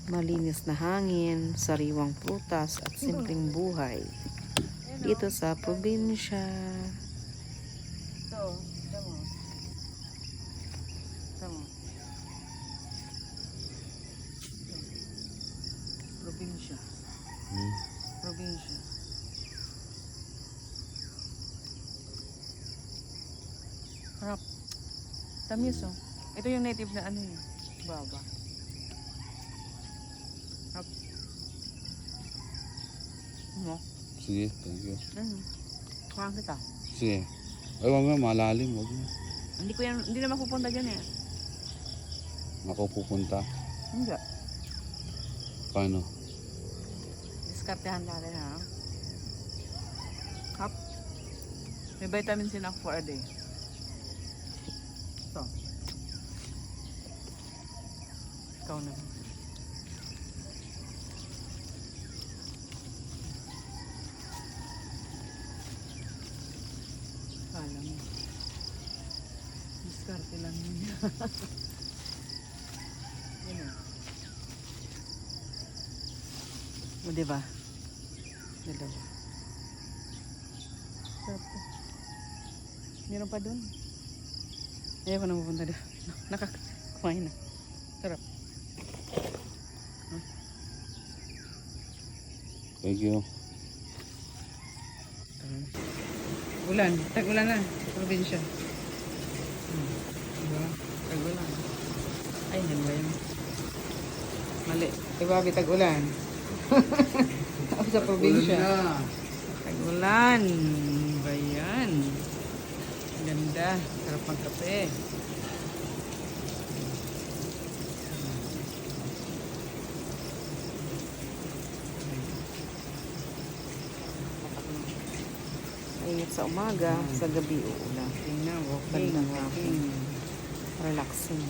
Malinis na hangin, sariwang prutas at simpleng buhay dito sa probinsya. Ito, tama. Tama. Probinsya. Probinsya. Harap. Tamis oh. Ito yung native na ano yun. Baba. Harap. Ano? Sige, thank you. Ano? Kuhaan kita. Sige. Ay, wag mo, malalim, wag mo. Hindi na mapupunta dyan eh. Ako pupunta. Hindi. Paano? Diskartehan natin ha. Cup. May vitamin C na for a day. Ito. Ikaw na. Kala mo. Diskarte lang yun. Yan o. O diba? Dalawa. Sarap to. Meron pa dun. Ayaw ko na mapunta doon. Nakakakumain na. Sarap. Thank you. Ulan. Tag-ulan na. Probinsya. Diba? Tag-ulan. Ay, yan ba yun? Mali. Diba, tag-ulan? Ako sa probinsya. Tag-ulan. Ba yan? Ganda. Sarap ng kape. Init sa umaga, sa gabi uulan. Tingnan, walking. Gandang walking. Walking. Relaxing.